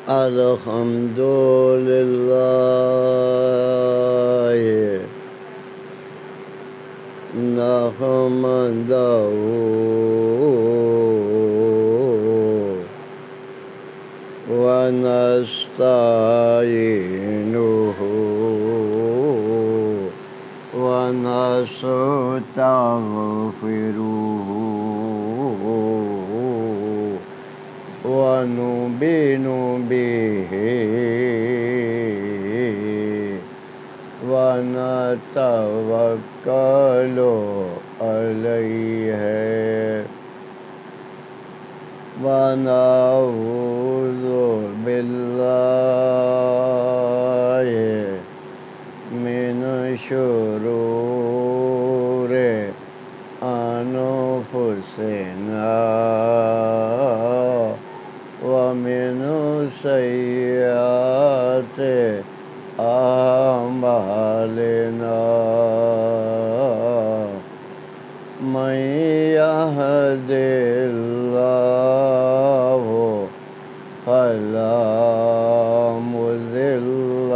الحمد لله نحمده ونستعينه ونستغفره ونؤمن به ونتوكل عليه ونعوذ بالله من شرور أنفسنا ومن سيئات أعمالنا من يهد الله فلا مضل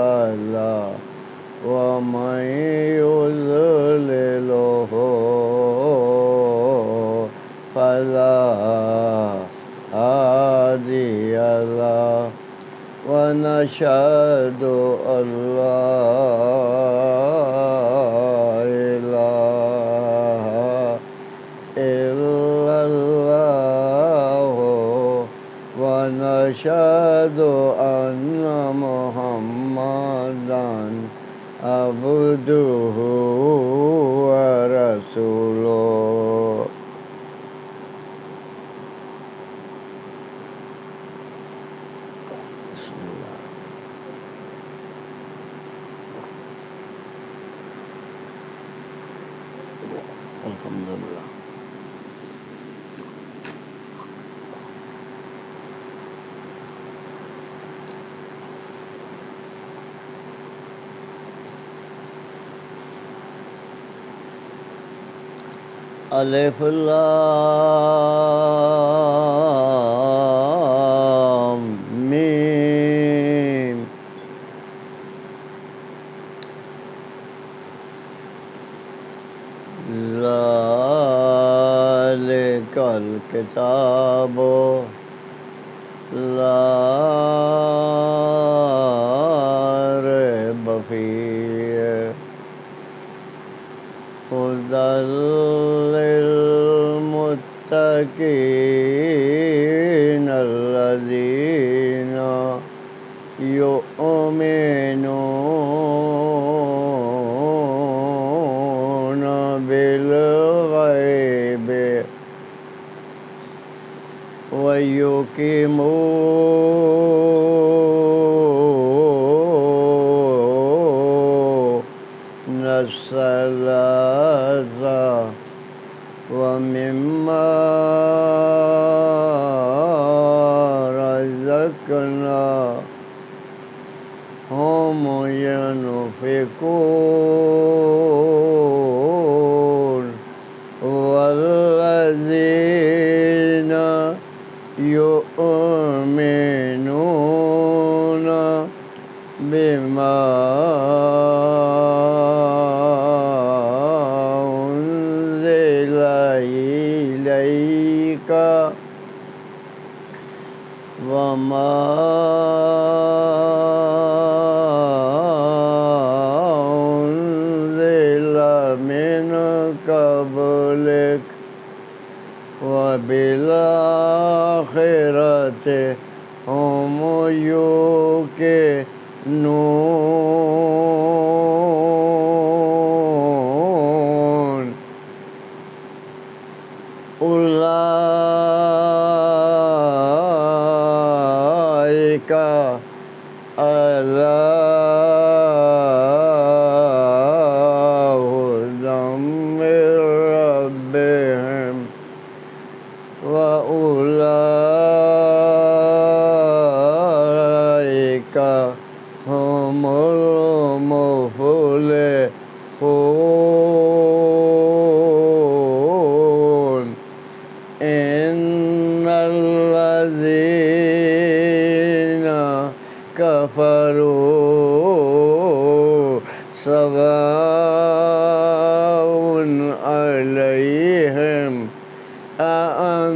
له ومن يضلله فلا هادي له ونشهد أن لا إله إلا الله ونشهد أن محمدًا عبده ورسوله. بسم الله. الحمد لله. الف لام میم ذلك الكتاب لا ريب فيه هدى للمتقين الذين يؤمنون بالغيب ويقيمون الصلاة ومما رزقناهم ينفقون والذين يؤمنون بما أنزل إليك وما أنزل من قبلك وبالآخرة هم يوقنون أولئك على هدى من ربهم وأولئك هم المفلحون. إن الذين كفروا سواء عليهم أأنذرتهم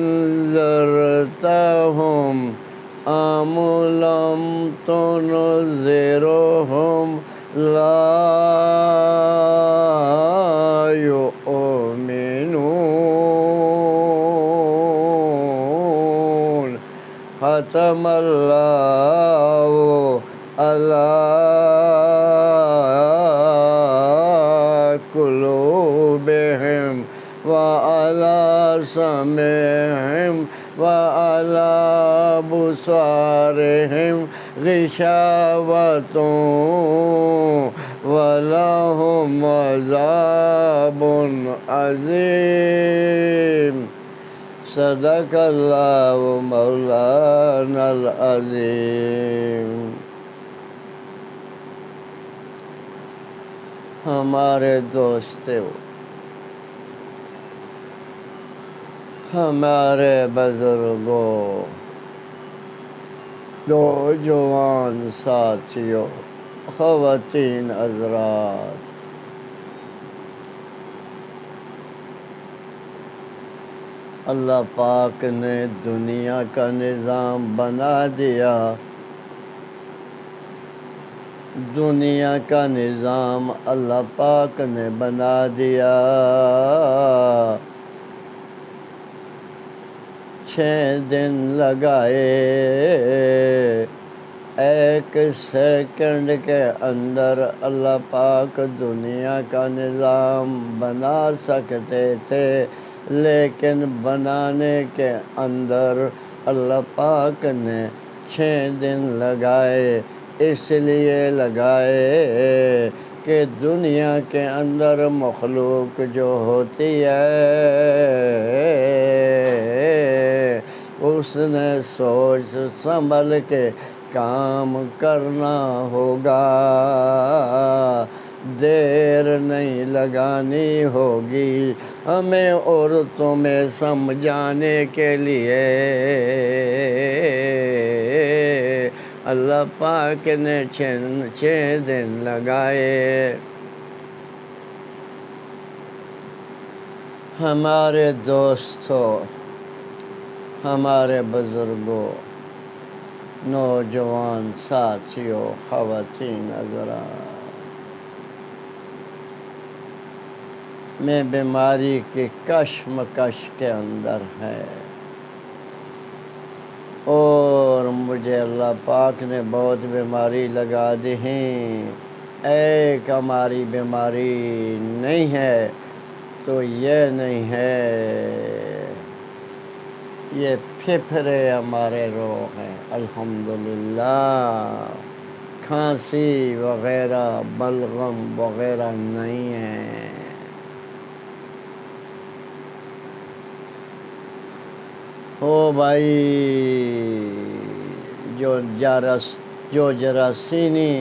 أم لم تنذرهم لا يؤمنون ختم الله على قلوبهم وعلى سمعهم وعلى أبصارهم غشاوة ولهم عذاب عظيم صدق اللہ مولانا العظیم۔ ہمارے دوستوں، ہمارے بزرگوں، نوجوان ساتھیوں، خواتین حضرات، اللہ پاک نے دنیا کا نظام بنا دیا۔ دنیا کا نظام اللہ پاک نے بنا دیا۔ 6 دن لگائے، 1 سیکنڈ کے اندر اللہ پاک دنیا کا نظام بنا سکتے تھے، لیکن بنانے کے اندر اللہ پاک نے 6 دن لگائے۔ اس لیے لگائے کہ دنیا کے اندر مخلوق جو ہوتی ہے اس نے سوچ سنبھل کے کام کرنا ہوگا، دیر نہیں لگانی ہوگی ہمیں اور تمہیں سمجھانے کے لیے۔ اللہ پاک نے 6 دن لگائے۔ ہمارے دوستوں، ہمارے بزرگوں، نوجوان ساتھیوں، خواتین حضرات، میں بیماری کی کشمکش کے اندر ہے، اور مجھے اللہ پاک نے بہت بیماری لگا دی ہیں۔ ایک ہماری بیماری نہیں ہے تو یہ نہیں ہے، یہ پھپھرے ہمارے روگ ہیں الحمدللہ۔ کھانسی وغیرہ بلغم وغیرہ نہیں ہے۔ او بھائی، جو جراثیمی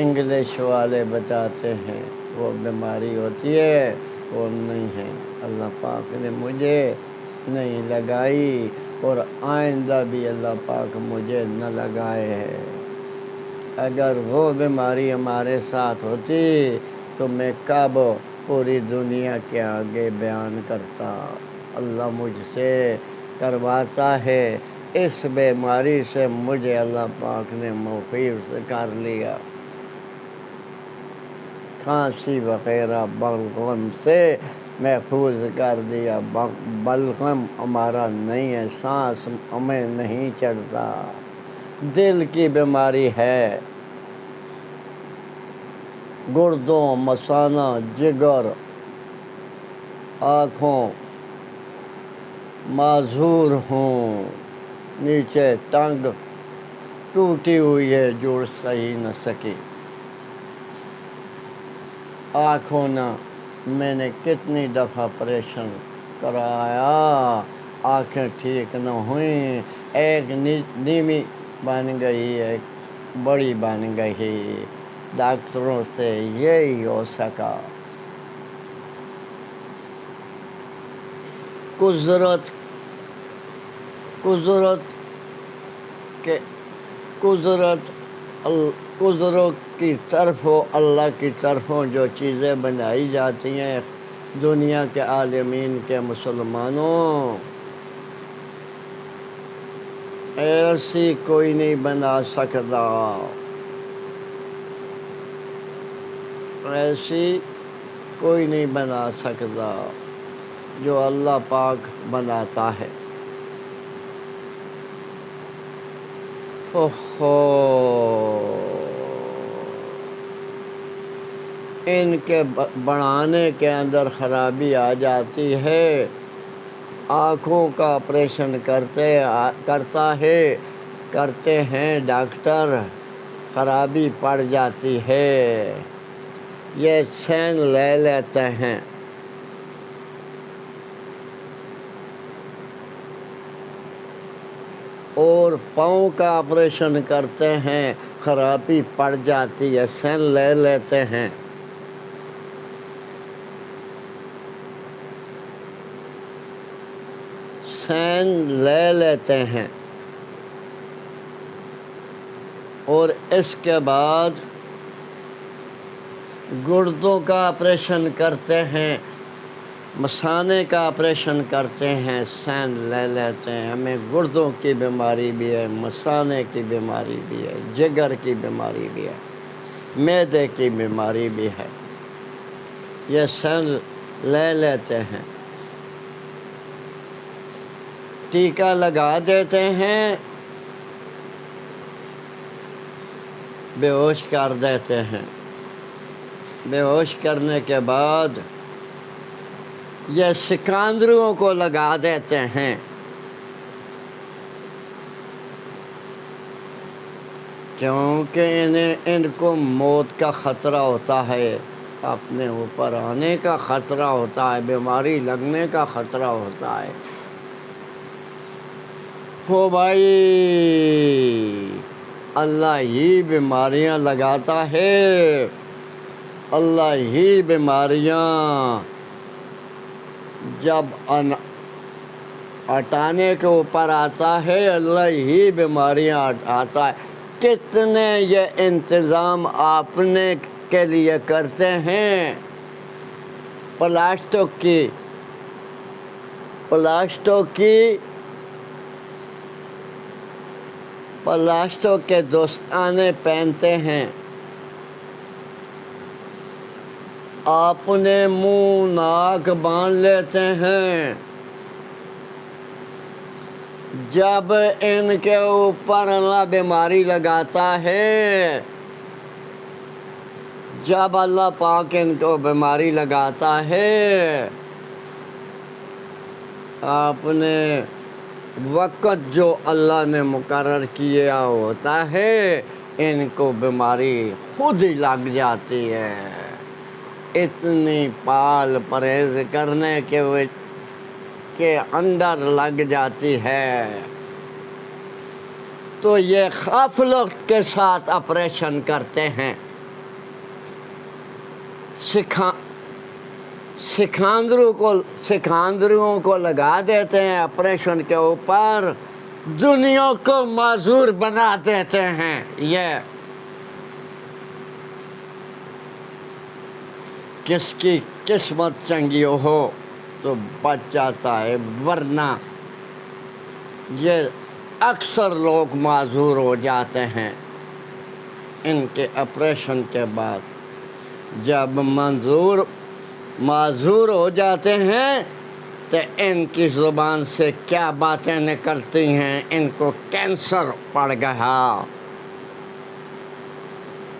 انگلش والے بتاتے ہیں وہ بیماری ہوتی ہے، وہ نہیں ہے۔ اللہ پاک نے مجھے نہیں لگائی، اور آئندہ بھی اللہ پاک مجھے نہ لگائے ہے۔ اگر وہ بیماری ہمارے ساتھ ہوتی تو میں کب پوری دنیا کے آگے بیان کرتا۔ اللہ مجھ سے کرواتا ہے، اس بیماری سے مجھے اللہ پاک نے محفوظ کر لیا۔ کھانسی وغیرہ بلغم سے محفوظ کر دیا۔ بلغم ہمارا نہیں ہے، سانس ہمیں نہیں چڑھتا۔ دل کی بیماری ہے، گردوں، مثانہ، جگر، آنکھوں معذور ہوں، نیچے ٹانگ ٹوٹی ہوئی ہے، جوڑ صحیح نہ سکی۔ آنکھوں نہ میں نے کتنی دفعہ آپریشن کرایا، آنکھیں ٹھیک نہ ہوئیں، ایک نیمی بن گئی، ایک بڑی بن گئی۔ ڈاکٹروں سے یہی ہو سکا۔ قدرت کے قدروں کی طرف اللہ کی طرفوں جو چیزیں بنائی جاتی ہیں دنیا کے عالمین کے مسلمانوں، ایسی کوئی نہیں بنا سکتا، ایسی کوئی نہیں بنا سکتا جو اللہ پاک بناتا ہے۔ ان کے بنانے کے اندر خرابی آ جاتی ہے، آنکھوں کا آپریشن کرتے ہیں ڈاکٹر، خرابی پڑ جاتی ہے، یہ سین لے لیتے ہیں۔ اور پاؤں کا آپریشن کرتے ہیں، خرابی پڑ جاتی ہے، سین لے لیتے ہیں۔ سین لے لیتے ہیں اور اس کے بعد گردوں کا آپریشن کرتے ہیں، مثانے کا آپریشن کرتے ہیں، سین لے لیتے ہیں۔ ہمیں گردوں کی بیماری بھی ہے، مثانے کی بیماری بھی ہے، جگر کی بیماری بھی ہے، معدے کی بیماری بھی ہے، یہ سین لے لیتے ہیں، ٹیکا لگا دیتے ہیں، بے ہوش کر دیتے ہیں۔ بے ہوش کرنے کے بعد یہ سکندروں کو لگا دیتے ہیں، کیونکہ ان کو موت کا خطرہ ہوتا ہے، اپنے اوپر آنے کا خطرہ ہوتا ہے، بیماری لگنے کا خطرہ ہوتا ہے۔ ہو بھائی، اللہ ہی بیماریاں لگاتا ہے، اللہ ہی بیماریاں جب ہٹانے کے اوپر آتا ہے، اللہ ہی بیماریاں ہٹاتا ہے۔ کتنے یہ انتظام آپ نے کے لیے کرتے ہیں، پلاسٹک کے دستانے پہنتے ہیں، اپنے منہ ناک باندھ لیتے ہیں، جب ان کے اوپر اللہ بیماری لگاتا ہے، جب اللہ پاک ان کو بیماری لگاتا ہے، آپ نے وقت جو اللہ نے مقرر کیا ہوتا ہے، ان کو بیماری خود ہی لگ جاتی ہے، اتنی پال پرہیز کرنے کے اندر لگ جاتی ہے۔ تو یہ غفلت کے ساتھ آپریشن کرتے ہیں، سکندروں کو لگا دیتے ہیں آپریشن کے اوپر، دنیا کو معذور بنا دیتے ہیں۔ یہ کس کی قسمت چنگی ہو تو بچ جاتا ہے، ورنہ یہ اکثر لوگ معذور ہو جاتے ہیں ان کے آپریشن کے بعد۔ جب معذور ہو جاتے ہیں تو ان کی زبان سے کیا باتیں نکلتی ہیں، ان کو کینسر پڑ گیا،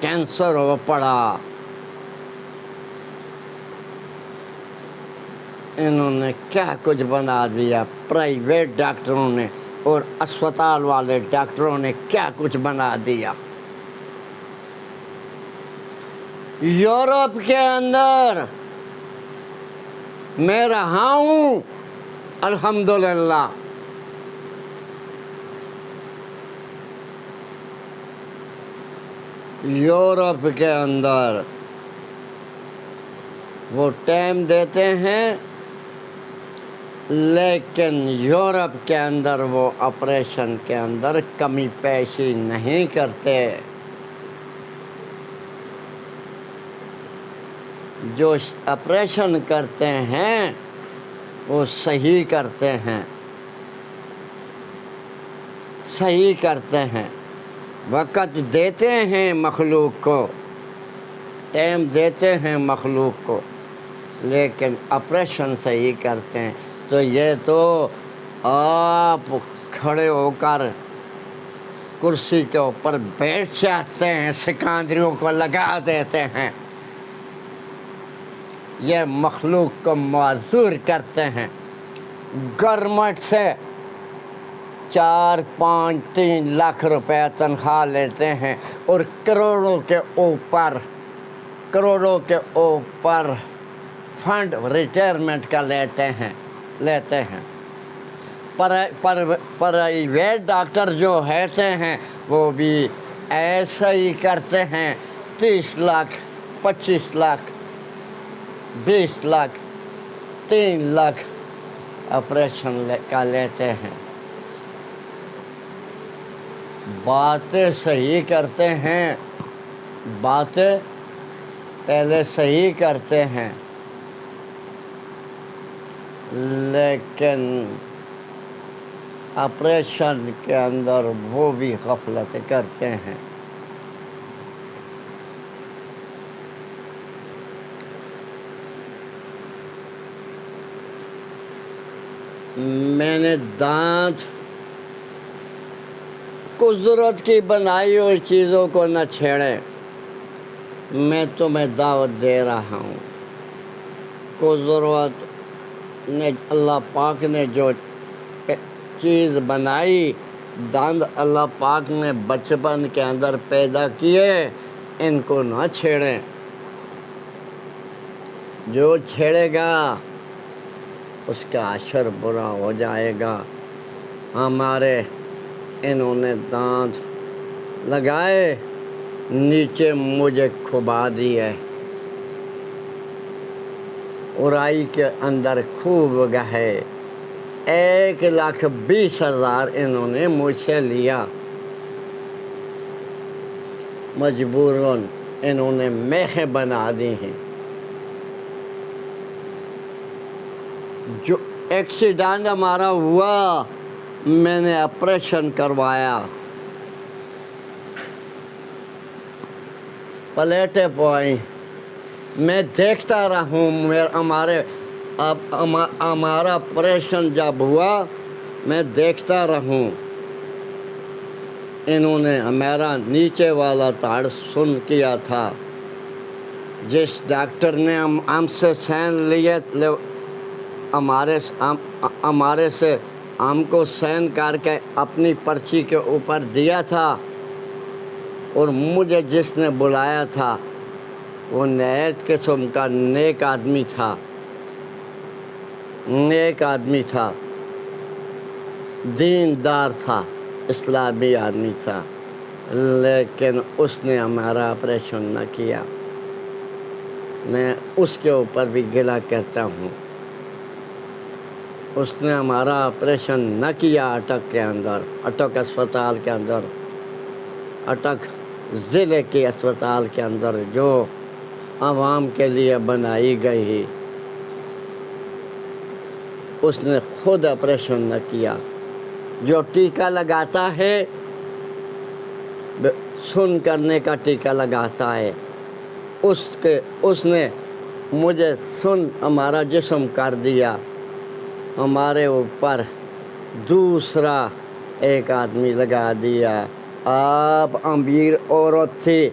کینسر ہو پڑا، انہوں نے کیا کچھ بنا دیا، پرائیویٹ ڈاکٹروں نے اور اسپتال والے ڈاکٹروں نے کیا کچھ بنا دیا۔ یورپ کے اندر میں رہا ہوں الحمدللہ، یورپ کے اندر وہ ٹائم دیتے ہیں لیکن یورپ کے اندر وہ آپریشن کے اندر کمی پیشی نہیں کرتے، جو آپریشن کرتے ہیں وہ صحیح کرتے ہیں، صحیح کرتے ہیں، وقت دیتے ہیں مخلوق کو، ٹائم دیتے ہیں مخلوق کو، لیکن آپریشن صحیح کرتے ہیں۔ تو یہ تو آپ کھڑے ہو کر کرسی کے اوپر بیٹھ جاتے ہیں، سکندریوں کو لگا دیتے ہیں، یہ مخلوق کو معذور کرتے ہیں، گورنمنٹ سے 4-5-3 لاکھ روپے تنخواہ لیتے ہیں اور کروڑوں کے اوپر فنڈ ریٹائرمنٹ کا لیتے ہیں۔ پرائیویٹ ڈاکٹر جو ہوتے ہیں وہ بھی ایسا ہی کرتے ہیں، 30 لاکھ 25 لاکھ 20 لاکھ 3 لاکھ آپریشن کا لیتے ہیں۔ باتیں صحیح کرتے ہیں، باتیں پہلے صحیح کرتے ہیں، لیکن آپریشن کے اندر وہ بھی غفلت کرتے ہیں۔ میں نے دانت قدرت کی بنائی ہوئی چیزوں کو نہ چھیڑے، میں تمہیں دعوت دے رہا ہوں۔ قدرت نے، اللہ پاک نے جو چیز بنائی، دانت اللہ پاک نے بچپن کے اندر پیدا کیے، ان کو نہ چھیڑیں۔ جو چھیڑے گا اس کا عشر برا ہو جائے گا۔ ہمارے انہوں نے دانت لگائے، نیچے مجھے کھبا دیے، ارائی کے اندر خوب گہے، 1,20,000 انہوں نے مجھ سے لیا، مجبوراً انہوں نے میخیں بنا دی ہیں۔ جو ایکسیڈنٹ ہمارا ہوا، میں نے آپریشن کروایا، پلیٹیں پوائیں، میں دیکھتا رہوں، ہمارا آپریشن جب ہوا میں دیکھتا رہوں، انہوں نے میرا نیچے والا تاڑ سن کیا تھا، جس ڈاکٹر نے ہم سے سین لیے، ہمارے سے ہم کو سین کر کے اپنی پرچی کے اوپر دیا تھا، اور مجھے جس نے بلایا تھا وہ نہایت قسم کا نیک آدمی تھا، نیک آدمی تھا، دیندار تھا، اسلامی آدمی تھا، لیکن اس نے ہمارا آپریشن نہ کیا۔ میں اس کے اوپر بھی گلہ کرتا ہوں، اس نے ہمارا آپریشن نہ کیا۔ اٹک کے اندر، اٹک اسپتال کے اندر، اٹک ضلع کے اسپتال کے اندر جو عوام کے لیے بنائی گئی، اس نے خود آپریشن نہ کیا۔ جو ٹیکہ لگاتا ہے، سن کرنے کا ٹیکہ لگاتا ہے، اس نے مجھے سن ہمارا جسم کر دیا، ہمارے اوپر دوسرا ایک آدمی لگا دیا۔ آپ امیر عورت تھی،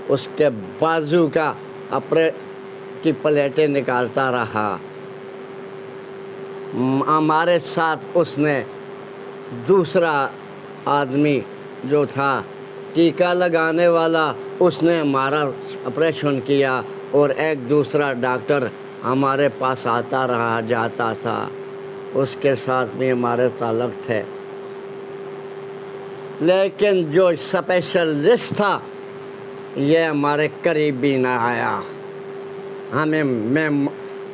اس کے بازو کا کی پلیٹیں نکالتا رہا۔ ہمارے ساتھ اس نے دوسرا آدمی جو تھا ٹیکہ لگانے والا، اس نے ہمارا آپریشن کیا، اور ایک دوسرا ڈاکٹر ہمارے پاس آتا رہا جاتا تھا، اس کے ساتھ بھی ہمارے تعلق تھے۔ لیکن جو اسپیشلسٹ تھا یہ ہمارے قریب بھی نہ آیا،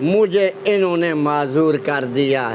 مجھے انہوں نے معذور کر دیا،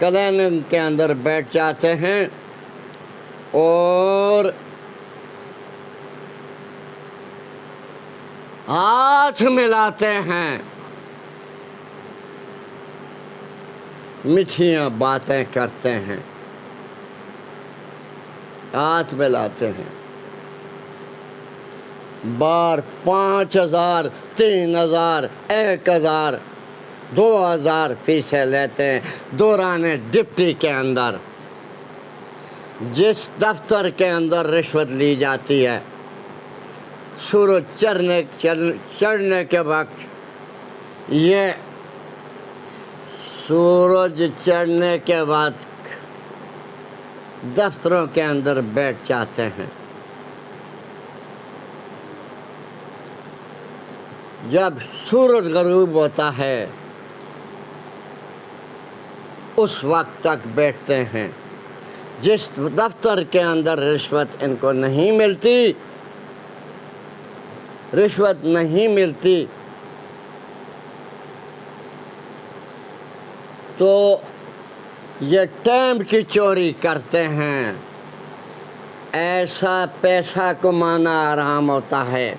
کلیننگ کے اندر بیٹھ جاتے ہیں اور ہاتھ ملاتے ہیں، میٹھیاں باتیں کرتے ہیں، ہاتھ ملاتے ہیں، بار 5000 3000 1000 2000 فیسیں لیتے ہیں دوران ڈپٹی کے اندر۔ جس دفتر کے اندر رشوت لی جاتی ہے، سورج چڑھنے کے وقت، یہ سورج چڑھنے کے بعد دفتروں کے اندر بیٹھ جاتے ہیں۔ جب سورج غروب ہوتا ہے اس وقت تک بیٹھتے ہیں۔ جس دفتر کے اندر رشوت ان کو نہیں ملتی، رشوت نہیں ملتی، تو یہ ٹائم کی چوری کرتے ہیں۔ ایسا پیسہ کمانا حرام ہوتا ہے،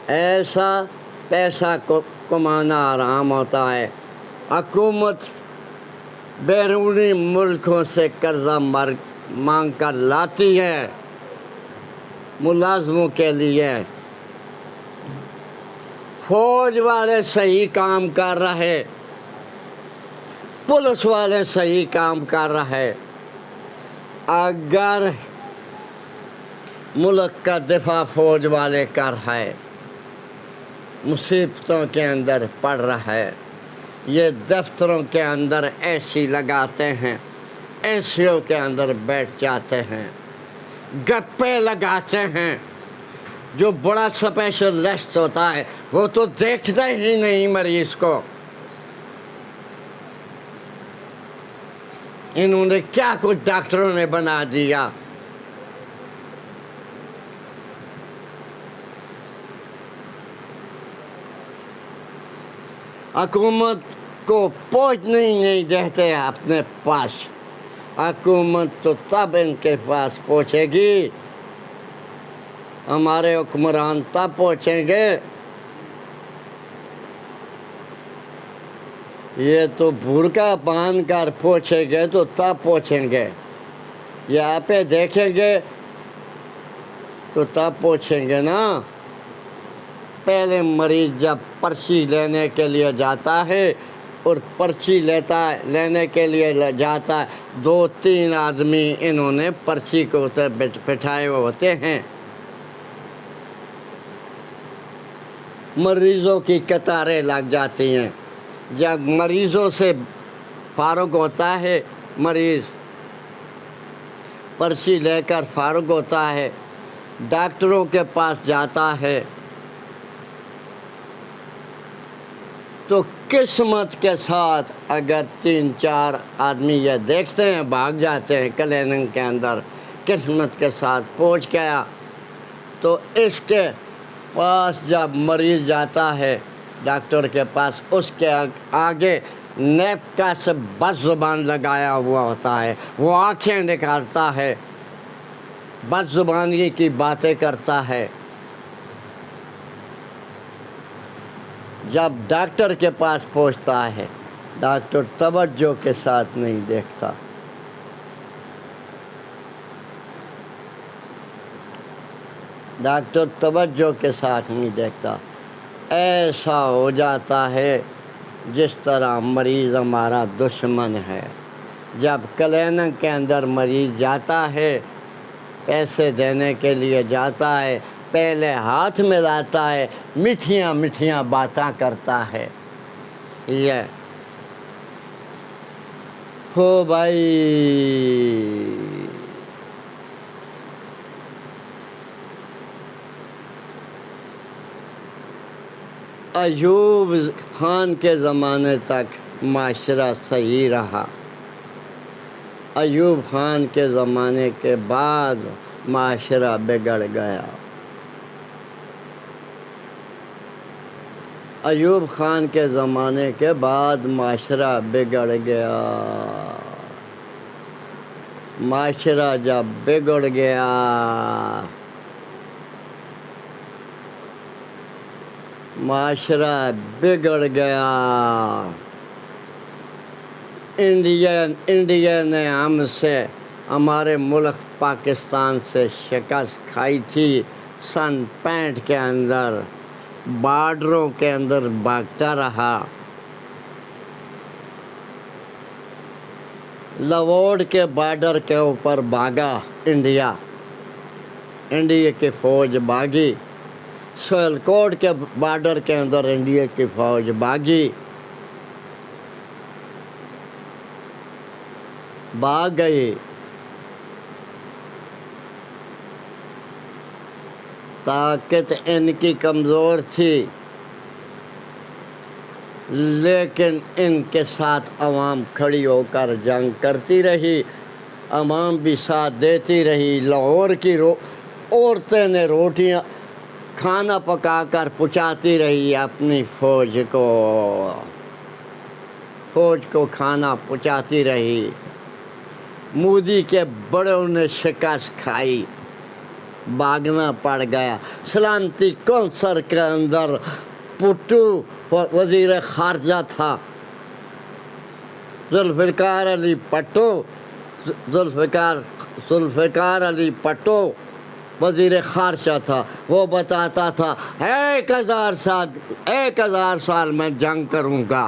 ایسا پیسہ کمانا حرام ہوتا ہے۔ حکومت بیرونی ملکوں سے قرضہ مانگ کر لاتی ہے ملازموں کے لیے۔ فوج والے صحیح کام کر رہے، پولیس والے صحیح کام کر رہے، اگر ملک کا دفاع فوج والے کر رہے، مصیبتوں کے اندر پڑ رہا ہے۔ یہ دفتروں کے اندر اے سی لگاتے ہیں، اے سیوں کے اندر بیٹھ جاتے ہیں، گپے لگاتے ہیں۔ جو بڑا اسپیشلسٹ ہوتا ہے وہ تو دیکھتا ہی نہیں مریض کو۔ انہوں نے کیا کچھ ڈاکٹروں نے بنا دیا۔ حکومت کو پہنچنے ہی نہیں دیتے اپنے پاس۔ حکومت تو تب ان کے پاس پہنچے گی، ہمارے حکمران تب پہنچیں گے۔ یہ تو برقع باندھ کر پہنچیں گے تو تب پہنچیں گے، یہاں پہ دیکھیں گے تو تب پہنچیں گے نا۔ پہلے مریض جب پرچی لینے کے لیے جاتا ہے اور پرچی لینے کے لیے جاتا ہے، 2-3 آدمی انہوں نے پرچی کو بٹھائے ہوتے ہیں۔ مریضوں کی قطاریں لگ جاتی ہیں۔ جب مریضوں سے فارغ ہوتا ہے، مریض پرچی لے کر فارغ ہوتا ہے، ڈاکٹروں کے پاس جاتا ہے، تو قسمت کے ساتھ اگر 3-4 آدمی یہ دیکھتے ہیں بھاگ جاتے ہیں کلیننگ کے اندر، قسمت کے ساتھ پہنچ گیا، تو اس کے پاس جب مریض جاتا ہے ڈاکٹر کے پاس، اس کے آگے نیپکا سے بد زبان لگایا ہوا ہوتا ہے، وہ آنکھیں نکالتا ہے، بد زبانی کی باتیں کرتا ہے۔ جب ڈاکٹر کے پاس پہنچتا ہے، ڈاکٹر توجہ کے ساتھ نہیں دیکھتا، ڈاکٹر توجہ کے ساتھ نہیں دیکھتا۔ ایسا ہو جاتا ہے جس طرح مریض ہمارا دشمن ہے۔ جب کلینک کے اندر مریض جاتا ہے، پیسے دینے کے لیے جاتا ہے، پہلے ہاتھ ملاتا ہے، میٹھیاں میٹھیاں باتیں کرتا ہے۔ یہ ہو بھائی، ایوب خان کے زمانے تک معاشرہ صحیح رہا، ایوب خان کے زمانے کے بعد معاشرہ بگڑ گیا۔ ایوب خان کے زمانے کے بعد معاشرہ بگڑ گیا. معاشرہ جب بگڑ گیا انڈیا نے ہمارے ملک پاکستان سے شکست کھائی تھی. سن 65 کے اندر بارڈروں کے اندر بھاگتا رہا. لاہور کے بارڈر کے اوپر بھاگا انڈیا کی فوج بھاگی. سیالکوٹ کے بارڈر کے اندر انڈیا کی فوج بھاگ گئی. طاقت ان کی کمزور تھی لیکن ان کے ساتھ عوام کھڑی ہو کر جنگ کرتی رہی. عوام بھی ساتھ دیتی رہی. لاہور کی عورتیں نے روٹیاں کھانا پکا کر پہنچاتی رہی اپنی فوج کو کھانا پہنچاتی رہی. مودی کے بڑوں نے شکست کھائی، بھاگنا پڑ گیا. سلامتی کونسل کے اندر پٹو وزیر خارجہ تھا. ذوالفقار علی پٹو وزیر خارجہ تھا. وہ بتاتا تھا 1000 سال میں جنگ کروں گا.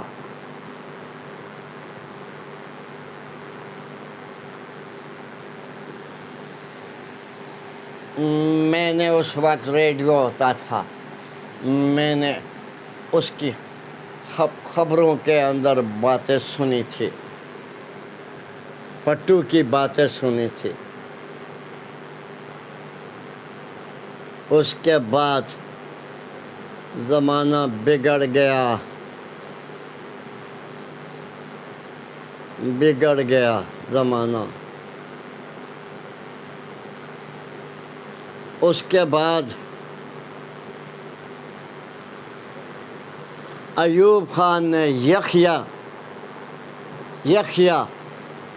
میں نے اس وقت ریڈیو ہوتا تھا، میں نے اس کی خبروں کے اندر باتیں سنی تھی، پٹو کی باتیں سنی تھی. اس کے بعد زمانہ بگڑ گیا زمانہ. اس کے بعد ایوب خان نے یحییٰ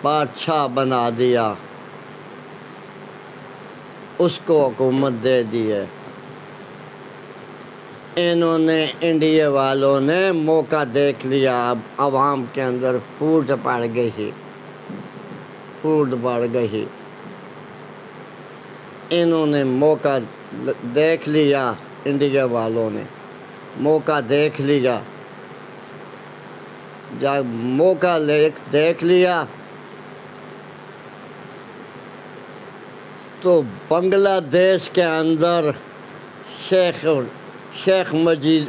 بادشاہ بنا دیا، اس کو حکومت دے دیے. انڈیا والوں نے موقع دیکھ لیا. اب عوام کے اندر پھوٹ بڑھ گئی. انہوں نے موقع دیکھ لیا، انڈیا والوں نے موقع دیکھ لیا. جب موقع دیکھ لیا تو بنگلہ دیش کے اندر شیخ مجید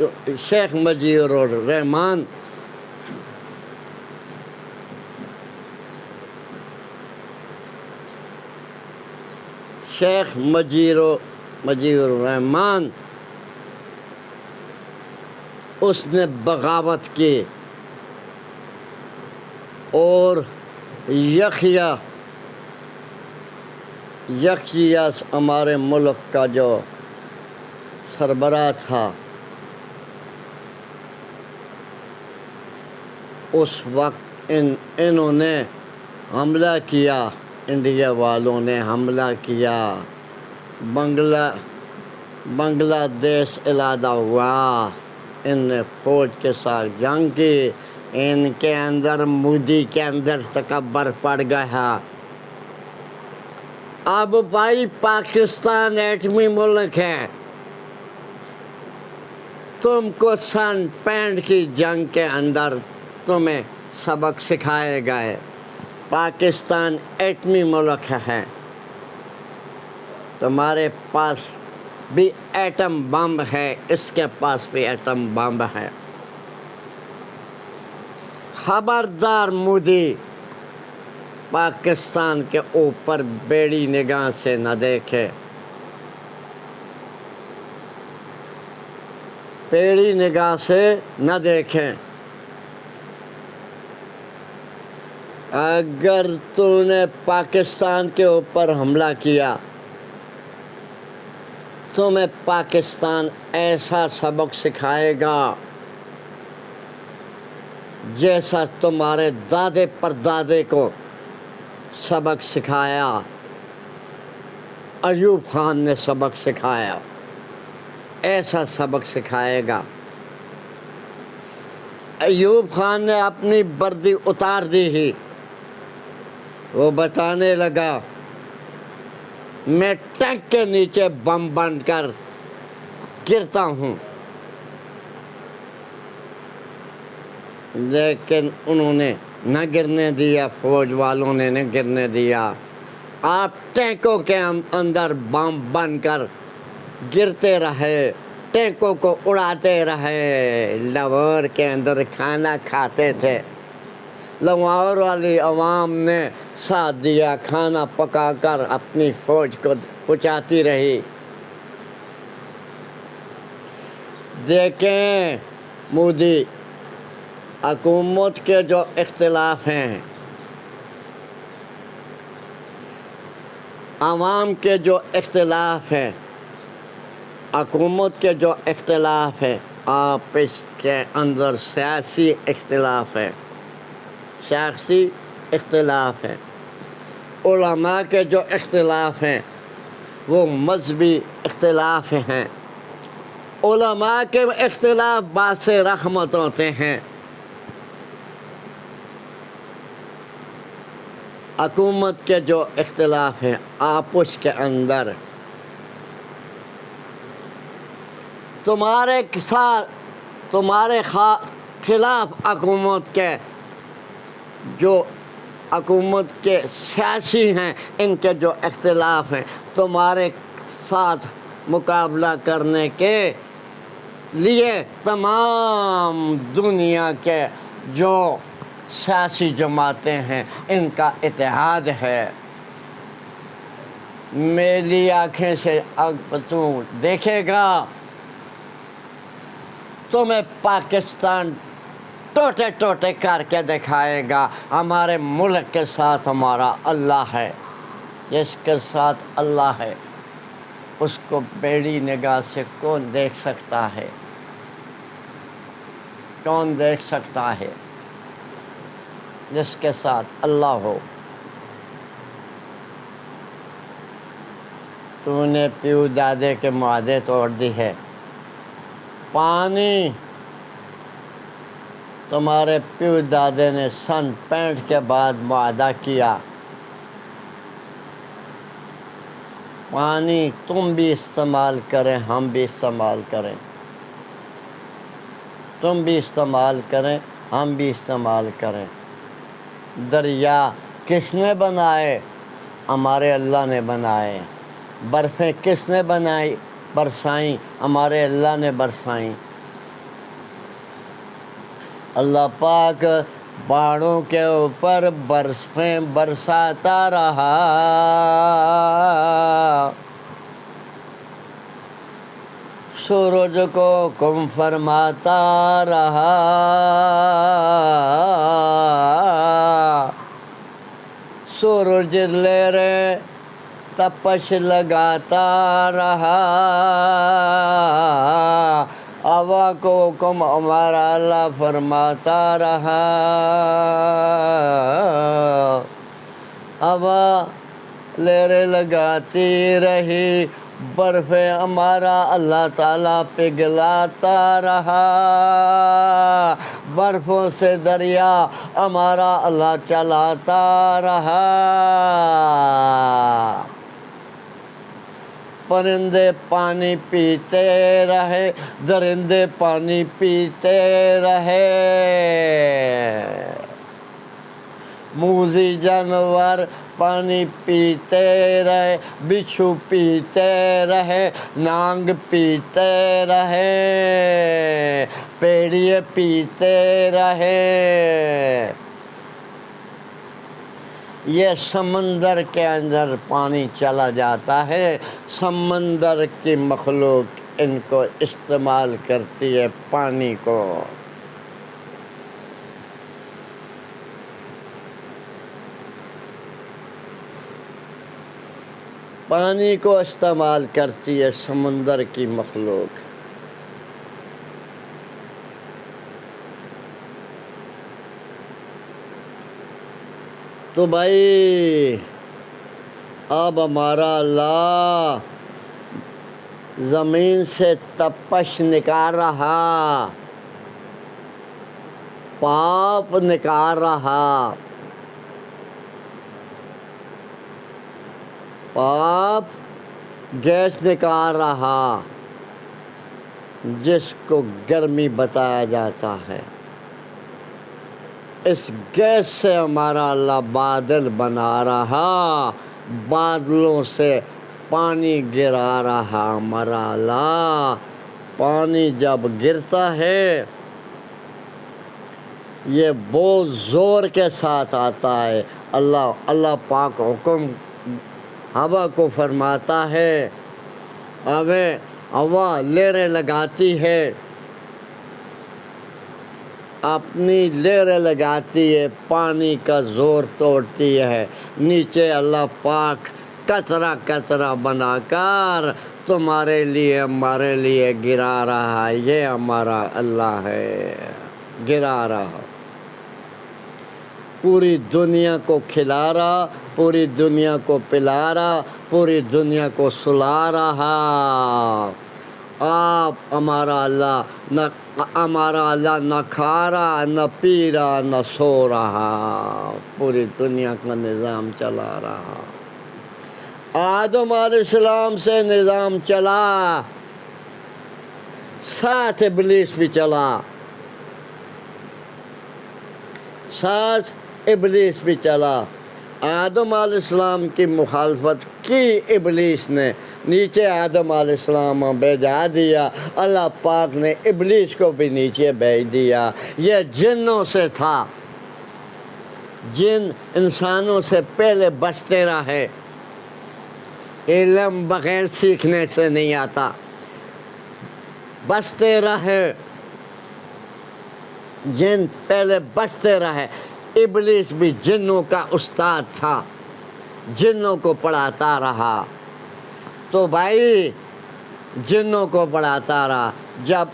الرحمان اس نے بغاوت کی اور یحییٰ ہمارے ملک کا جو سربراہ تھا اس وقت انہوں نے حملہ کیا. انڈیا والوں نے حملہ کیا. بنگلہ دیش علیحدہ ہوا. ان نے فوج کے ساتھ جنگ کی. ان کے اندر مودی کے اندر تکبر پڑ گیا. اب بھائی پاکستان ایٹمی ملک ہے. تم کو سن 65 کی جنگ کے اندر تمہیں سبق سکھائے گئے. پاکستان ایٹمی ملک ہے. تمہارے پاس بھی ایٹم بم ہے، اس کے پاس بھی ایٹم بم ہے. خبردار مودی پاکستان کے اوپر بیڑی نگاہ سے نہ دیکھے. بیڑی نگاہ سے نہ دیکھیں. اگر تو نے پاکستان کے اوپر حملہ کیا تمہیں پاکستان ایسا سبق سکھائے گا جیسا تمہارے دادے پردادے کو سبق سکھایا، ایوب خان نے سبق سکھایا، ایسا سبق سکھائے گا۔ ایوب خان نے اپنی وردی اتار دی ہی، وہ بتانے لگا میں ٹینک کے نیچے بم بن کر گرتا ہوں، لیکن انہوں نے نہ گرنے دیا، فوج والوں نے نہ گرنے دیا۔ آپ ٹینکوں کے اندر بم بن کر گرتے رہے، ٹینکوں کو اڑاتے رہے، لاہور کے اندر کھانا کھاتے تھے، لاہور والی عوام نے ساتھ دیا، کھانا پکا کر اپنی فوج کو پہنچاتی رہی۔ دیکھیں مودی حکومت کے جو اختلاف ہیں، عوام کے جو اختلاف ہیں، حکومت کے جو اختلاف ہیں، آپس کے اندر سیاسی اختلاف ہے، شخصی اختلاف ہے، علماء کے جو اختلاف ہیں وہ مذہبی اختلاف ہیں۔ علماء کے اختلاف باعث رحمت ہوتے ہیں، حکومت کے جو اختلاف ہیں آپس کے اندر، تمہارے ساتھ تمہارے خلاف حکومت کے جو حکومت کے سیاسی ہیں، ان کے جو اختلاف ہیں، تمہارے ساتھ مقابلہ کرنے کے لیے تمام دنیا کے جو سیاسی جماعتیں ہیں ان کا اتحاد ہے۔ میری آنکھیں سے اب تو دیکھے گا، تمہیں پاکستان ٹوٹے ٹوٹے کر کے دکھائے گا۔ ہمارے ملک کے ساتھ ہمارا اللہ ہے، جس کے ساتھ اللہ ہے اس کو بیڑی نگاہ سے کون دیکھ سکتا ہے؟ کون دیکھ سکتا ہے؟ جس کے ساتھ اللہ ہو۔ تو نے پیو دادے کے معاہدے توڑ دی ہے۔ پانی تمہارے پیو دادے نے سن 65 کے بعد معاہدہ کیا، پانی تم بھی استعمال کریں، ہم بھی استعمال کریں، تم بھی استعمال کریں، ہم بھی استعمال کریں۔ دریا کس نے بنائے؟ ہمارے اللہ نے بنائے۔ برفیں کس نے بنائی برسائیں؟ ہمارے اللہ نے برسائیں۔ اللہ پاک پہاڑوں کے اوپر برفیں برساتا رہا، سورج کو حکم فرماتا رہا، سورج لہریں تپش لگاتا رہا، ہوا کو حکم ہمارا اللہ فرماتا رہا، ہوا لہریں لگاتی رہی، برفیں ہمارا اللہ تعالیٰ پگھلاتا رہا، برفوں سے دریا ہمارا اللہ چلاتا رہا، پرندے پانی پیتے رہے، درندے پانی پیتے رہے، موذی جانور پانی پیتے رہے، بچھو پیتے رہے، نانگ پیتے رہے، پیڑیے پیتے رہے۔ یہ سمندر کے اندر پانی چلا جاتا ہے، سمندر کی مخلوق ان کو استعمال کرتی ہے، پانی کو۔ پانی کو استعمال کرتی ہے سمندر کی مخلوق۔ تو بھائی اب ہمارا اللہ زمین سے تپش نکال رہا، پاپ نکال رہا، پاپ گیس نکال رہا جس کو گرمی بتایا جاتا ہے۔ اس گیس سے ہمارا اللہ بادل بنا رہا، بادلوں سے پانی گرا رہا ہمارا اللہ۔ پانی جب گرتا ہے یہ بہت زور کے ساتھ آتا ہے۔ اللہ پاک حکم ہوا کو فرماتا ہے، ہوا لہریں لگاتی ہے، اپنی لہریں لگاتی ہے، پانی کا زور توڑتی ہے، نیچے اللہ پاک قطرہ قطرہ بنا کر تمہارے لیے ہمارے لیے گرا رہا ہے۔ یہ ہمارا اللہ ہے، گرا رہا، پوری دنیا کو کھلا رہا، پوری دنیا کو پلا رہا، پوری دنیا کو سلا رہا۔ آپ ہمارا اللہ نہ کھا رہا، نہ پی رہا، نہ سو رہا، پوری دنیا کا نظام چلا رہا۔ آدم علیہ السلام سے نظام چلا، ساتھ ابلیس بھی چلا، ساتھ ابلیس بھی چلا۔ آدم علیہ السلام کی مخالفت کی ابلیس نے، نیچے آدم علیہ السلام بھیجا دیا، اللہ پاک نے ابلیس کو بھی نیچے بھیج دیا۔ یہ جنوں سے تھا، جن انسانوں سے پہلے بچتے رہے، علم بغیر سیکھنے سے نہیں آتا، بچتے رہے، جن پہلے بچتے رہے۔ ابلیس بھی جنوں کا استاد تھا، جنوں کو پڑھاتا رہا۔ تو بھائی جنوں کو پڑھاتا رہا، جب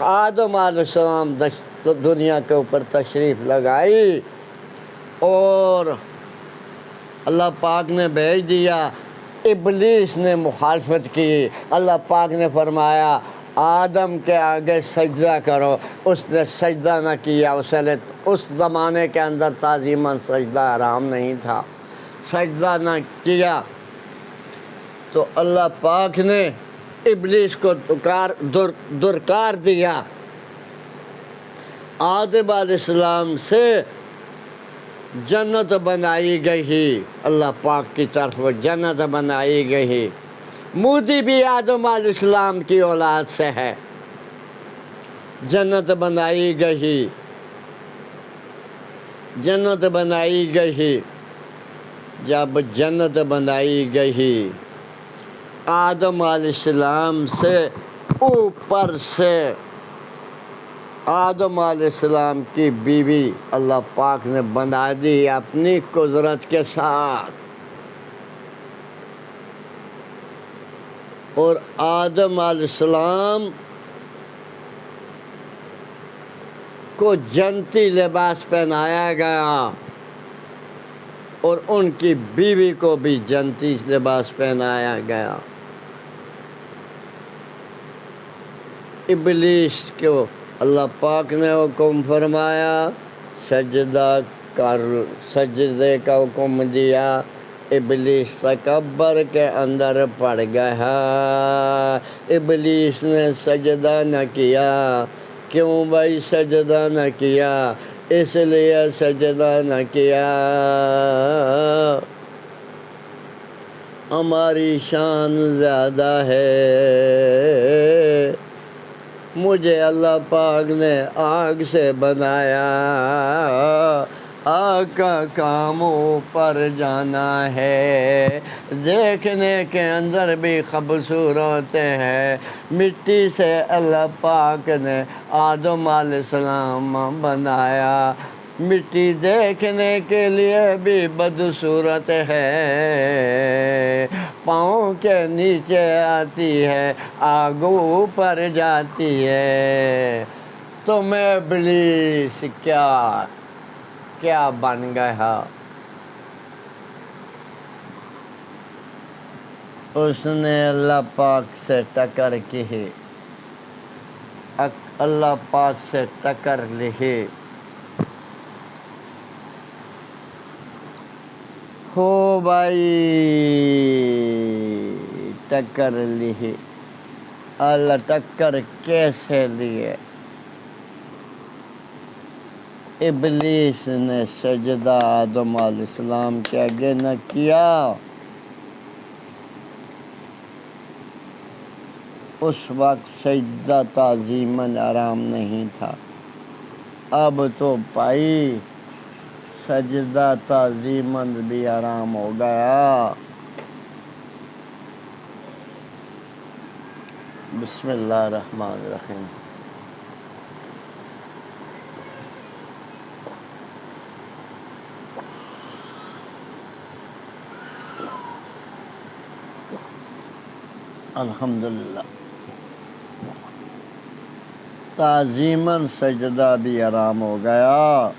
آدم علیہ السلام دنیا کے اوپر تشریف لگائی اور اللہ پاک نے بھیج دیا، ابلیس نے مخالفت کی۔ اللہ پاک نے فرمایا آدم کے آگے سجدہ کرو، اس نے سجدہ نہ کیا۔ اس زمانے کے اندر تعظیماً سجدہ حرام نہیں تھا، سجدہ نہ کیا تو اللہ پاک نے ابلیس کو درکار دیا۔ آدم علیہ السلام سے جنت بنائی گئی، اللہ پاک کی طرف جنت بنائی گئی۔ مودی بھی آدم علیہ السلام کی اولاد سے ہے، جنت بنائی گئی، جنت بنائی گئی۔ جب جنت بنائی گئی، آدم علیہ السلام سے اوپر سے آدم علیہ السلام کی بیوی اللہ پاک نے بنا دی اپنی قدرت کے ساتھ، اور آدم علیہ السلام کو جنتی لباس پہنایا گیا اور ان کی بیوی کو بھی جنتی لباس پہنایا گیا۔ ابلیس کو اللہ پاک نے حکم فرمایا سجدہ کر، سجدے کا حکم دیا، ابلیس تکبر کے اندر پڑ گیا، ابلیس نے سجدہ نہ کیا۔ کیوں بھائی سجدہ نہ کیا؟ اس لیے سجدہ نہ کیا ہماری شان زیادہ ہے، مجھے اللہ پاک نے آگ سے بنایا، آگ کا کام اوپر جانا ہے، دیکھنے کے اندر بھی خوبصورت ہے۔ مٹی سے اللہ پاک نے آدم علیہ السلام بنایا، مٹی دیکھنے کے لیے بھی بدصورت ہے، پاؤں کے نیچے آتی ہے، آگ اوپر جاتی ہے۔ تو میں ابلیس کیا بن گیا؟ اس نے اللہ پاک سے ٹکر کی، اللہ پاک سے ٹکر لی، ہو بھائی ٹکر لی۔ اللہ ٹکر کیسے لیے؟ ابلیس نے سجدہ آدم علیہ السلام کے آگے نہ کیا، اس وقت سجدہ تعظیماً آرام نہیں تھا۔ اب تو بھائی سجدہ تعظیماً بھی آرام ہو گیا۔ بسم اللہ الرحمن الرحیم۔ الحمدللہ تعظیماً سجدہ بھی آرام ہو گیا،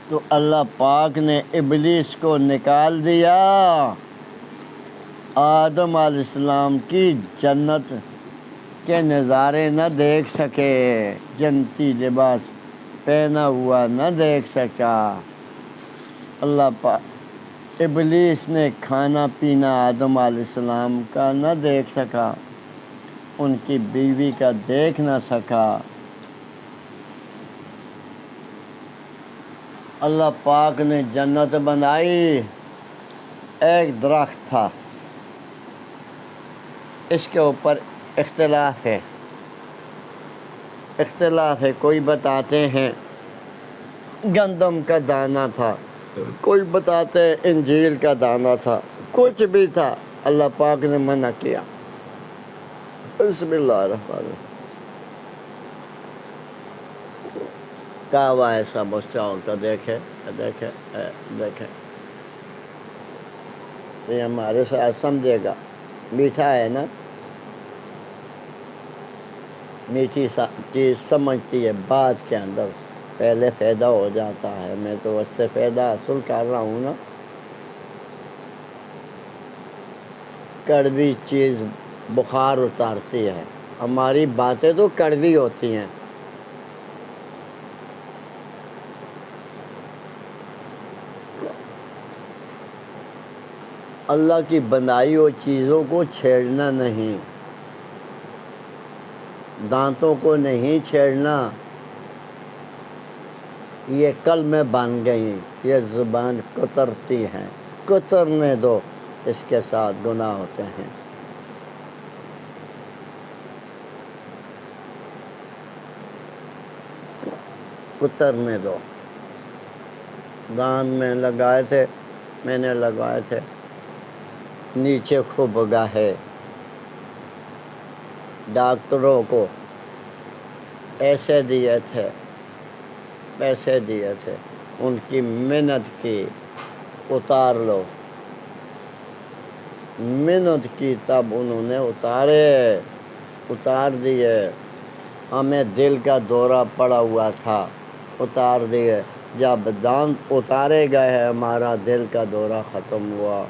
تو اللہ پاک نے ابلیس کو نکال دیا۔ آدم علیہ السلام کی جنت کے نظارے نہ دیکھ سکے، جنتی لباس پہنا ہوا نہ دیکھ سکا۔ اللہ پاک ابلیس نے کھانا پینا آدم علیہ السلام کا نہ دیکھ سکا، ان کی بیوی کا دیکھ نہ سکا۔ اللہ پاک نے جنت بنائی، ایک درخت تھا، اس کے اوپر اختلاف ہے، کوئی بتاتے ہیں گندم کا دانہ تھا، کوئی بتاتے ہیں انجیل کا دانہ تھا، کچھ بھی تھا، اللہ پاک نے منع کیا۔ بسم اللہ الرحمن الرحیم۔ کہا ہوا ہے سب اس چاول کا، دیکھے یہ ہمارے ساتھ سمجھے گا، میٹھا ہے نا، میٹھی چیز سمجھتی ہے بعد کے اندر، پہلے فائدہ ہو جاتا ہے، میں تو اس سے فائدہ حاصل کر رہا ہوں نا۔ کڑوی چیز بخار اتارتی ہے، ہماری باتیں تو کڑوی ہوتی ہیں۔ اللہ کی بنائی ہوئی چیزوں کو چھیڑنا نہیں، دانتوں کو نہیں چھیڑنا، یہ کلمے بن گئی، یہ زبان کترتی ہیں، کترنے دو، اس کے ساتھ گناہ ہوتے ہیں۔ کترنے دو۔ دانت میں نے لگائے تھے نیچے خوب گاہے، ڈاکٹروں کو ایسے دیے تھے، پیسے دیے تھے، ان کی محنت کی، اتار لو، محنت کی، تب انہوں نے اتار دیے۔ ہمیں دل کا دورہ پڑا ہوا تھا، اتار دیے۔ جب دانت اتارے گئے ہمارا دل کا دورہ ختم ہوا،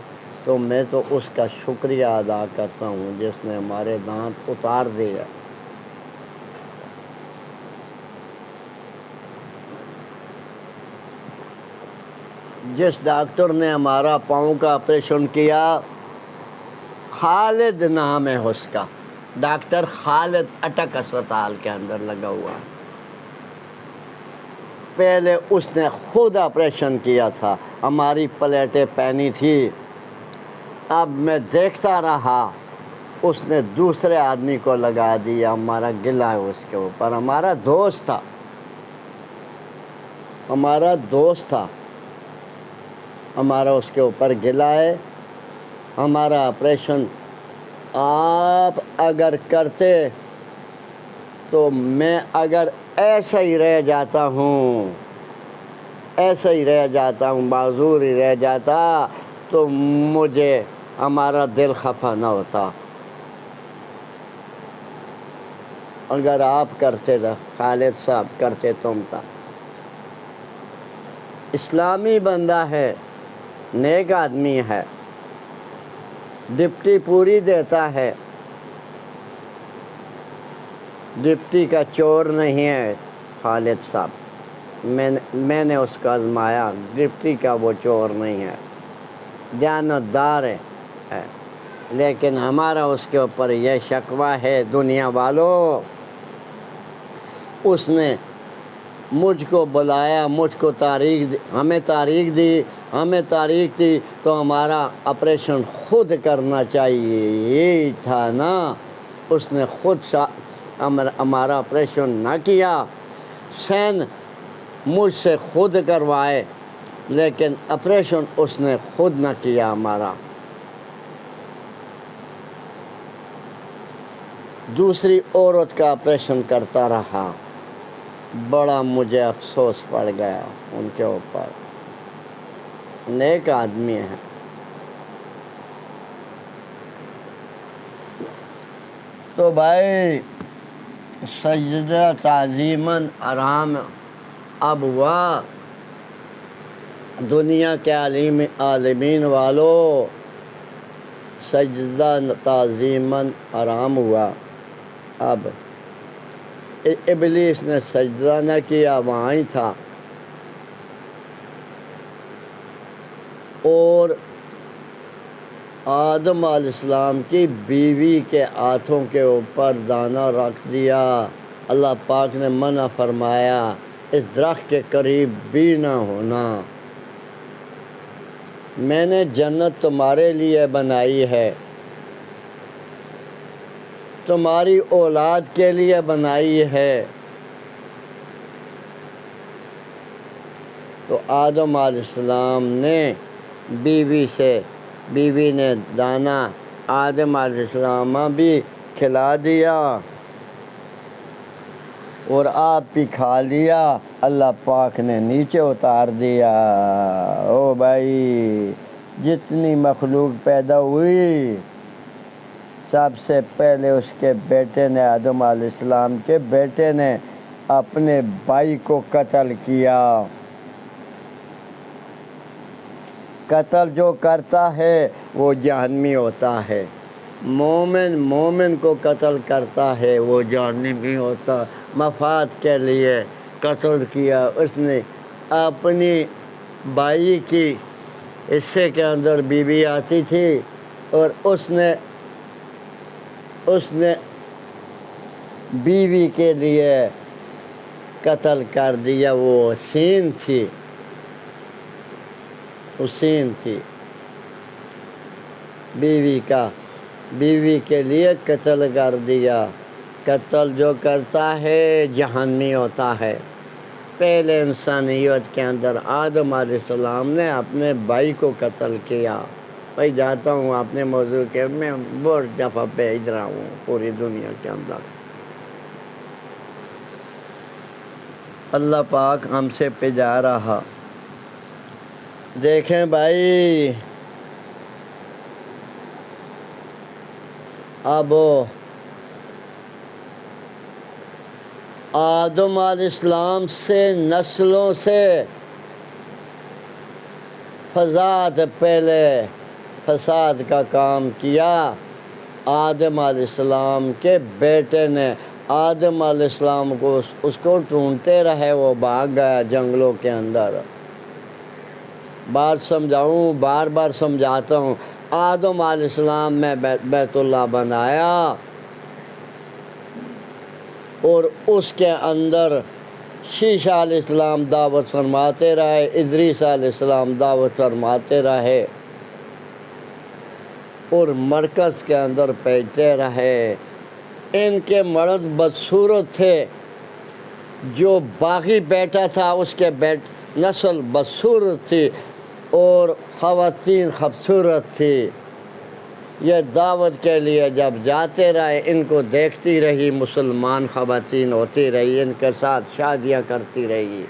تو میں تو اس کا شکریہ ادا کرتا ہوں جس نے ہمارے دانت اتار دیے۔ جس ڈاکٹر نے ہمارا پاؤں کا آپریشن کیا، خالد نام ہے اس کا، ڈاکٹر خالد اٹک اسپتال کے اندر لگا ہوا، پہلے اس نے خود آپریشن کیا تھا، ہماری پلیٹیں پہنی تھی، اب میں دیکھتا رہا، اس نے دوسرے آدمی کو لگا دیا، ہمارا گلا ہے اس کے اوپر، ہمارا دوست تھا، ہمارا اس کے اوپر گلا ہے، ہمارا آپریشن آپ اگر کرتے تو میں اگر ایسا ہی رہ جاتا ہوں، معذور ہی رہ جاتا، تو مجھے ہمارا دل خفا نہ ہوتا۔ اگر آپ کرتے تھا، خالد صاحب کرتے، تم تھا، اسلامی بندہ ہے، نیک آدمی ہے، ڈپٹی پوری دیتا ہے، ڈپٹی کا چور نہیں ہے خالد صاحب، میں نے اس کو آزمایا، ڈپٹی کا وہ چور نہیں ہے، دیانتدار ہے، لیکن ہمارا اس کے اوپر یہ شکوہ ہے دنیا والوں، اس نے مجھ کو بلایا، مجھ کو ہمیں تاریخ دی تو ہمارا آپریشن خود کرنا چاہیے تھا نا، اس نے خود ہمارا آپریشن نہ کیا، سین مجھ سے خود کروائے، لیکن آپریشن اس نے خود نہ کیا ہمارا، دوسری عورت کا آپریشن کرتا رہا، بڑا مجھے افسوس پڑ گیا ان کے اوپر، نیک آدمی ہے۔ تو بھائی سجدہ تعظیماً آرام اب ہوا، دنیا کے عالمین والو، سجدہ تعظیماً آرام ہوا، اب ابلیس نے سجدہ نہ کیا، وہاں ہی تھا، اور آدم علیہ السلام کی بیوی کے ہاتھوں کے اوپر دانہ رکھ دیا، اللہ پاک نے منع فرمایا اس درخت کے قریب بھی نہ ہونا، میں نے جنت تمہارے لیے بنائی ہے، تمہاری اولاد کے لیے بنائی ہے، تو آدم علیہ السلام نے بیوی نے دانہ آدم علیہ السلام بھی کھلا دیا اور آپ بھی کھا لیا، اللہ پاک نے نیچے اتار دیا۔ او بھائی، جتنی مخلوق پیدا ہوئی سب سے پہلے اس کے بیٹے نے، آدم علیہ السلام کے بیٹے نے اپنے بھائی کو قتل کیا۔ قتل جو کرتا ہے وہ جہنمی ہوتا ہے، مومن کو قتل کرتا ہے وہ جہنمی ہوتا، مفاد کے لیے قتل کیا اس نے، اپنی بھائی کی حصے کے اندر بیوی آتی تھی اور اس نے بیوی کے لیے قتل کر دیا، وہ حسین تھی، بیوی کے لیے قتل کر دیا۔ قتل جو کرتا ہے جہنمی ہوتا ہے۔ پہلے انسانیت کے اندر آدم علیہ السلام نے اپنے بھائی کو قتل کیا۔ بھائی جاتا ہوں اپنے موضوع کے، میں بہت دفعہ بھیج رہا ہوں پوری دنیا کے اندر، اللہ پاک ہم سے بھیجا رہا۔ دیکھیں بھائی، اب آدم علیہ السلام سے نسلوں سے فساد کا کام کیا آدم علیہ السلام کے بیٹے نے۔ آدم علیہ السلام کو اس کو ڈھونڈتے رہے، وہ بھاگ گیا جنگلوں کے اندر۔ بار بار سمجھاتا ہوں، آدم علیہ السلام نے بیت اللہ بنایا اور اس کے اندر شیشہ علیہ السلام دعوت فرماتے رہے، ادریس علیہ السلام دعوت فرماتے رہے اور مرکز کے اندر بھیجتے رہے۔ ان کے مرد بدصورت تھے، جو باقی بیٹا تھا اس کے نسل بدصورت تھی اور خواتین خوبصورت تھی۔ یہ دعوت کے لیے جب جاتے رہے، ان کو دیکھتی رہی، مسلمان خواتین ہوتی رہی، ان کے ساتھ شادیاں کرتی رہی۔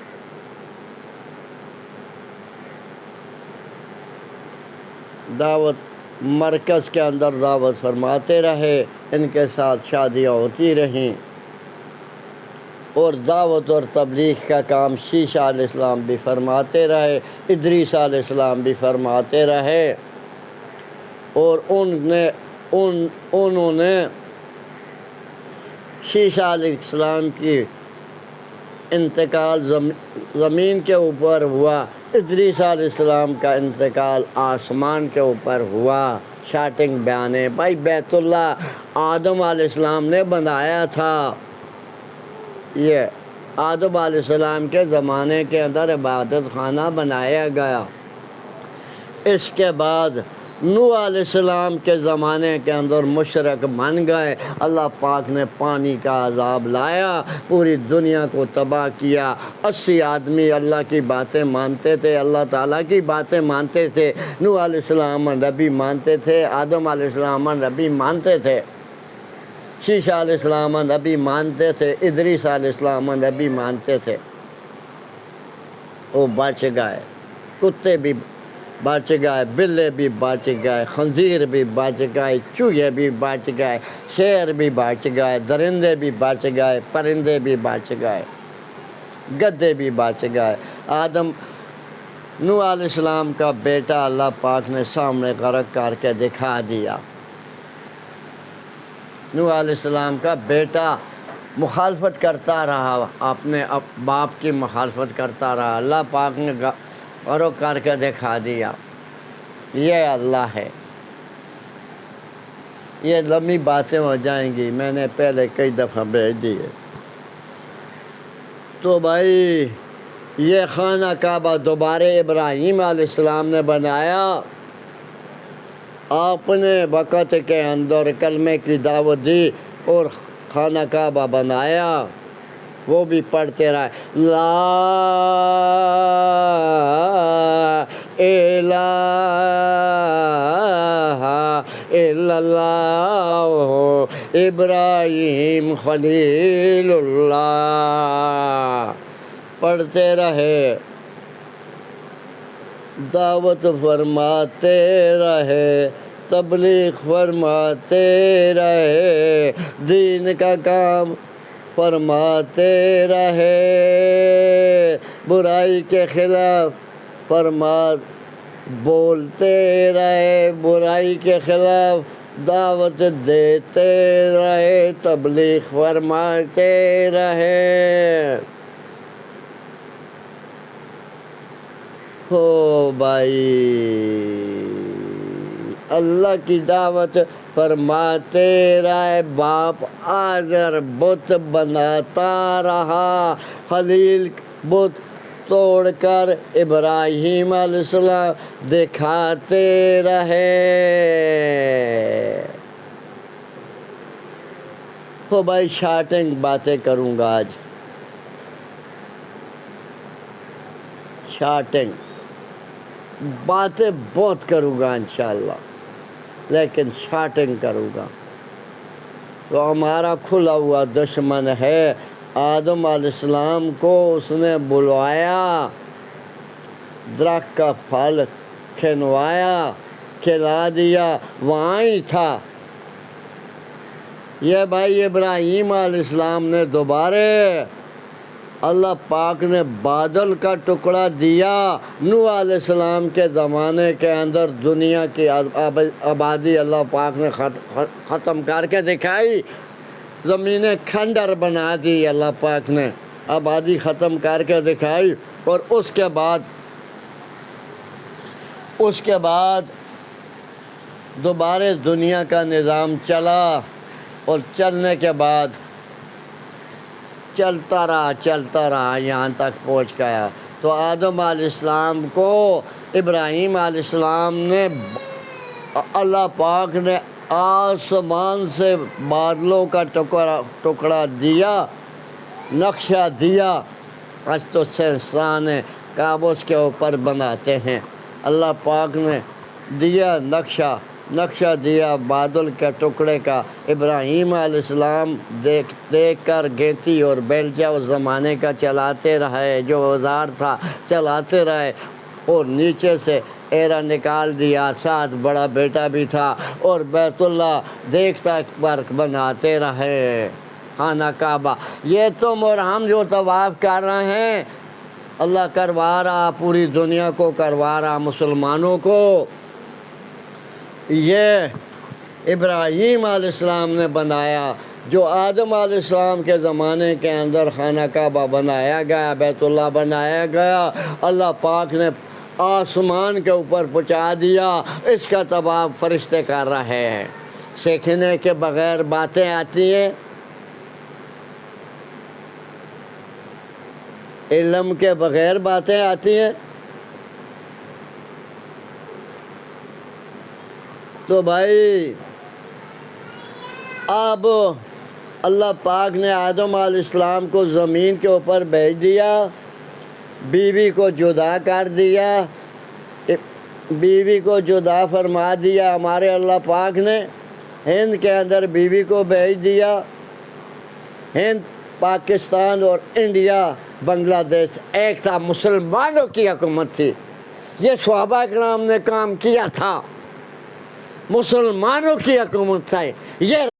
مرکز کے اندر دعوت فرماتے رہے، ان کے ساتھ شادیاں ہوتی رہیں۔ اور دعوت اور تبلیغ کا کام شیشہ علیہ السلام بھی فرماتے رہے، ادریس علیہ السلام بھی فرماتے رہے، اور انہوں نے شیشہ علیہ السلام کی انتقال زمین کے اوپر ہوا، ادریس علیہ السلام کا انتقال آسمان کے اوپر ہوا۔ شارٹنگ بیان ہے بھائی، بیت اللہ آدم علیہ السلام نے بنایا تھا، یہ آدم علیہ السلام کے زمانے کے اندر عبادت خانہ بنایا گیا۔ اس کے بعد نوح علیہ السلام کے زمانے کے اندر مشرک بن گئے، اللہ پاک نے پانی کا عذاب لایا، پوری دنیا کو تباہ کیا۔ 80 آدمی اللہ کی باتیں مانتے تھے، اللہ تعالیٰ کی باتیں مانتے تھے، نوح علیہ السلام نبی مانتے تھے، آدم علیہ السلام نبی مانتے تھے، شیشہ علیہ السلام نبی مانتے تھے، ادریس علیہ السلام نبی مانتے تھے۔ وہ بچ گئے، کتے بھی بچ گئے، بلے بھی بچ گئے، خنزیر بھی بچ گئے، چوہے بھی بچ گئے، شیر بھی بچ گئے، درندے بھی بچ گئے، پرندے بھی بچ گئے، گدے بھی بچ گئے۔ نوح علیہ السلام کا بیٹا اللہ پاک نے سامنے غرق کر کے دکھا دیا۔ نوح علیہ السلام کا بیٹا مخالفت کرتا رہا، اپنے باپ کی مخالفت کرتا رہا، اللہ پاک نے غرق کر کے دکھا دیا۔ یہ اللہ ہے۔ یہ لمبی باتیں ہو جائیں گی، میں نے پہلے کئی دفعہ بھیج دی ہے۔ تو بھائی یہ خانہ کعبہ دوبارہ ابراہیم علیہ السلام نے بنایا، آپ نے وقت کے اندر کلمے کی دعوت دی اور خانہ کعبہ بنایا، وہ بھی پڑھتے رہے، لا الہ الا اللہ ابراہیم خلیل اللہ، پڑھتے رہے، دعوت فرماتے رہے، تبلیغ فرماتے رہے، دین کا کام فرماتے رہے، برائی کے خلاف بولتے رہے، برائی کے خلاف دعوت دیتے رہے، تبلیغ فرماتے رہے۔ ہو بھائی اللہ کی دعوت فرماتے رہے، باپ آزر بت بناتا رہا، خلیل بت توڑ کر ابراہیم علیہ السلام دکھاتے رہے۔ ہو بھائی شارٹنگ باتیں کروں گا آج، شارٹنگ باتیں بہت کروں گا انشاءاللہ، لیکن شارٹنگ کروں گا۔ تو ہمارا کھلا ہوا دشمن ہے، آدم علیہ السلام کو اس نے بلوایا، درخت کا پھل کھنوایا، کھلا دیا، وہاں ہی تھا۔ یہ بھائی ابراہیم علیہ السلام نے دوبارہ اللہ پاک نے بادل کا ٹکڑا دیا، نوح علیہ السلام کے زمانے کے اندر دنیا کی آبادی اللہ پاک نے ختم کر کے دکھائی، زمینیں کھنڈر بنا دی، اللہ پاک نے آبادی ختم کر کے دکھائی، اور اس کے بعد دوبارہ دنیا کا نظام چلا، اور چلنے کے بعد چلتا رہا یہاں تک پہنچ گیا۔ تو آدم علیہ السلام کو ابراہیم علیہ السلام نے، اللہ پاک نے آسمان سے بادلوں کا ٹکڑا دیا، نقشہ دیا، آج تو سائنسدان کاغذ کے اوپر بناتے ہیں، اللہ پاک نے دیا نقشہ دیا بادل کے ٹکڑے کا۔ ابراہیم علیہ السلام دیکھ کر گیتی اور بیلچہ اس زمانے کا چلاتے رہے، جو اوزار تھا چلاتے رہے، اور نیچے سے ایرا نکال دیا، ساتھ بڑا بیٹا بھی تھا، اور بیت اللہ دیکھتا پر بناتے رہے، خانہ کعبہ، یہ تم اور ہم جو طواف کر رہے ہیں اللہ کروا رہا، پوری دنیا کو کروا رہا، مسلمانوں کو۔ یہ ابراہیم علیہ السلام نے بنایا، جو آدم علیہ السلام کے زمانے کے اندر خانہ کعبہ بنایا گیا، بیت اللہ بنایا گیا، اللہ پاک نے آسمان کے اوپر پہنچا دیا، اس کا طواف فرشتے کر رہے ہیں۔ سیکھنے کے بغیر باتیں آتی ہیں، علم کے بغیر باتیں آتی ہیں۔ تو بھائی اب اللہ پاک نے آدم علیہ السلام کو زمین کے اوپر بھیج دیا، بیوی کو جدا کر دیا، بیوی کو جدا فرما دیا۔ ہمارے اللہ پاک نے ہند کے اندر بیوی کو بھیج دیا۔ ہند، پاکستان اور انڈیا، بنگلہ دیش ایک تھا، مسلمانوں کی حکومت تھی۔ یہ صحابہ کرام نے کام کیا تھا، مسلمانوں کی حکومت تھا، یہ